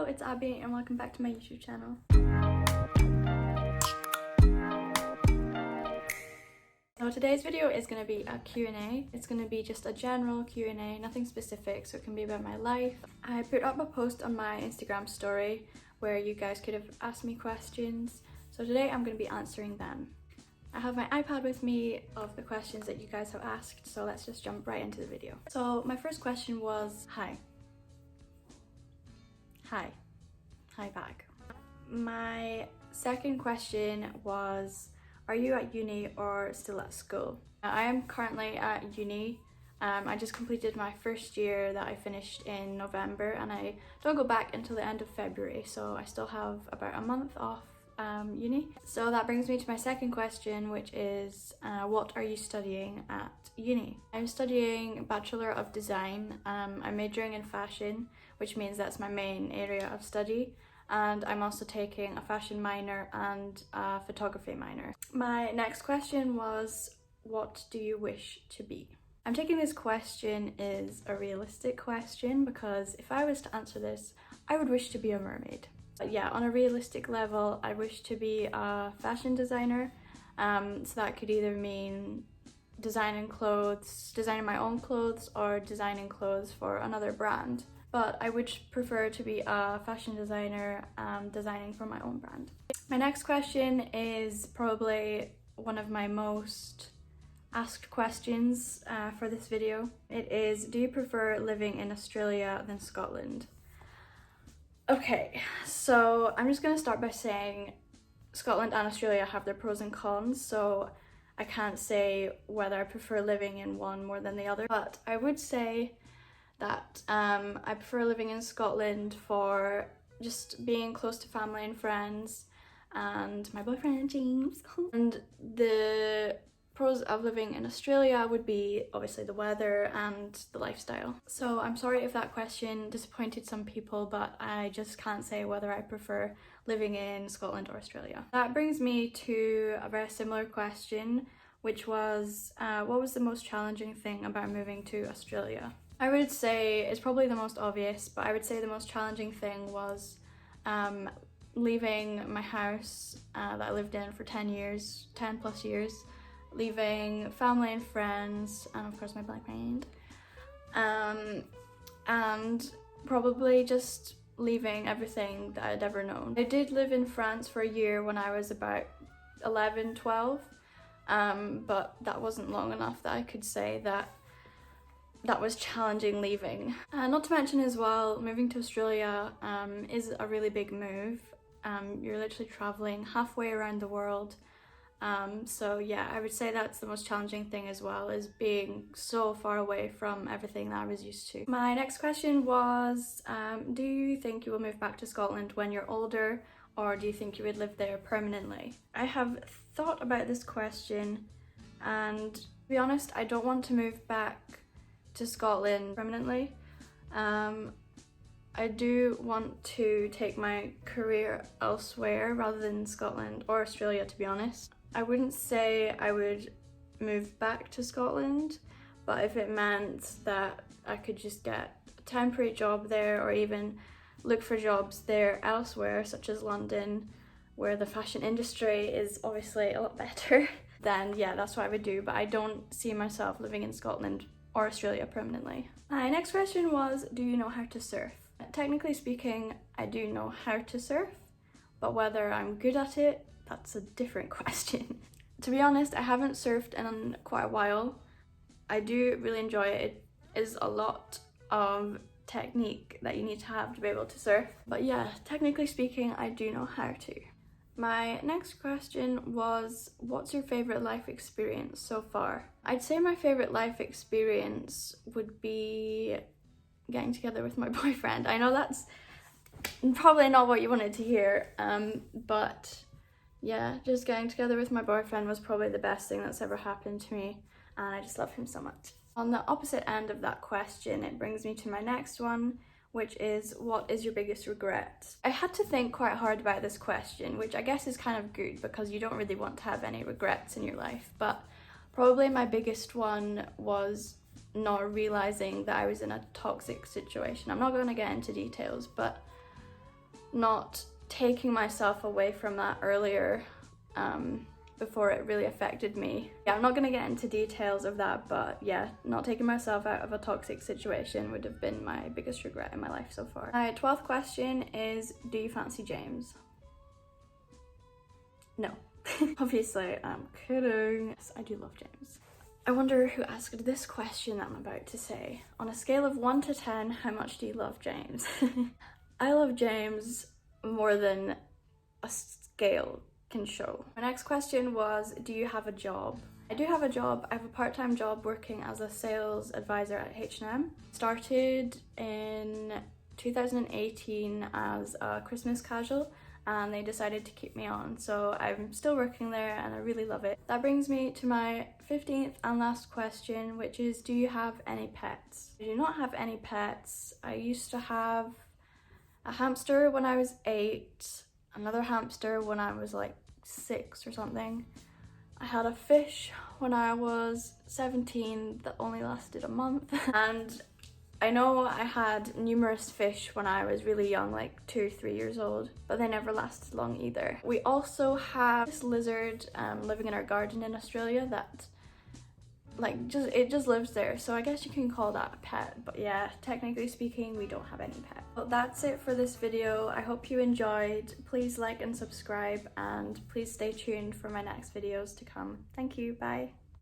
it's Abby and welcome back to my YouTube channel. So today's video is going to be a Q&A. It's going to be just a general Q&A, nothing specific, so it can be about my life. I put up a post on my Instagram story where you guys could have asked me questions, so today I'm going to be answering them. I have my iPad with me of the questions that you guys have asked, so let's just jump right into the video. So my first question was, Hi back. My second question was, are you at uni or still at school? I am currently at uni. I just completed my first year that I finished in November, and I don't go back until the end of February, so I still have about a month off uni. So that brings me to my second question, which is what are you studying at uni? I'm studying Bachelor of Design. I'm majoring in fashion, which means that's my main area of study, and I'm also taking a fashion minor and a photography minor. My next question was, what do you wish to be? I'm taking this question is a realistic question, because if I was to answer this, I would wish to be a mermaid. But yeah, on a realistic level, I wish to be a fashion designer. So that could either mean designing clothes, designing my own clothes, or designing clothes for another brand. But I would prefer to be a fashion designer, designing for my own brand. My next question is probably one of my most asked questions for this video. It is, do you prefer living in Australia than Scotland? Okay, so I'm just going to start by saying Scotland and Australia have their pros and cons, so I can't say whether I prefer living in one more than the other, but I would say that I prefer living in Scotland for just being close to family and friends and my boyfriend James. And the pros of living in Australia would be obviously the weather and the lifestyle. So I'm sorry if that question disappointed some people, but I just can't say whether I prefer living in Scotland or Australia. That brings me to a very similar question, which was what was the most challenging thing about moving to Australia? I would say it's probably the most obvious, but I would say the most challenging thing was leaving my house that I lived in for 10 plus years, leaving family and friends, and of course my boyfriend, and probably just leaving everything that I'd ever known. I did live in France for a year when I was about 11, 12, but that wasn't long enough that I could say that was challenging leaving. Not to mention as well, moving to Australia is a really big move. You're literally traveling halfway around the world. So yeah, I would say that's the most challenging thing as well, is being so far away from everything that I was used to. My next question was, do you think you will move back to Scotland when you're older, or do you think you would live there permanently? I have thought about this question, and to be honest, I don't want to move back to Scotland permanently. I do want to take my career elsewhere rather than Scotland or Australia, to be honest. I wouldn't say I would move back to Scotland, but if it meant that I could just get a temporary job there, or even look for jobs there elsewhere, such as London, where the fashion industry is obviously a lot better, then yeah, that's what I would do. But I don't see myself living in Scotland or Australia permanently. My next question was, do you know how to surf? Technically speaking, I do know how to surf, but whether I'm good at it, that's a different question. To be honest, I haven't surfed in quite a while. I do really enjoy it. It is a lot of technique that you need to be able to surf. But yeah, technically speaking, I do know how to. My next question was, what's your favourite life experience so far? I'd say my favourite life experience would be getting together with my boyfriend. I know that's probably not what you wanted to hear, but yeah, just getting together with my boyfriend was probably the best thing that's ever happened to me, and I just love him so much. On the opposite end of that question, it brings me to my next one, which is, what is your biggest regret? I had to think quite hard about this question, which I guess is kind of good because you don't really want to have any regrets in your life, but probably my biggest one was not realizing that I was in a toxic situation. I'm not going to get into details, but not taking myself away from that earlier before it really affected me. Yeah, I'm not gonna get into details of that, but yeah, not taking myself out of a toxic situation would have been my biggest regret in my life so far. My 12th question is, do you fancy James? No. Obviously, I'm kidding. Yes, I do love James. I wonder who asked this question that I'm about to say. On a scale of 1 to 10, how much do you love James? I love James more than a scale can show. My next question was, do you have a job? I do have a job. I have a part-time job working as a sales advisor at H&M. Started in 2018 as a Christmas casual, and they decided to keep me on, so I'm still working there and I really love it. That brings me to my 15th and last question, which is, do you have any pets? I do not have any pets. I used to have a hamster when I was 8, another hamster when I was like 6 or something. I had a fish when I was 17 that only lasted a month. And I know I had numerous fish when I was really young, like 2 or 3 years old, but they never lasted long either. We also have this lizard living in our garden in Australia that it just lives there, so I guess you can call that a pet, but yeah, technically speaking, we don't have any pet. Well, that's it for this video. I hope you enjoyed. Please like and subscribe, and please stay tuned for my next videos to come. Thank you, bye.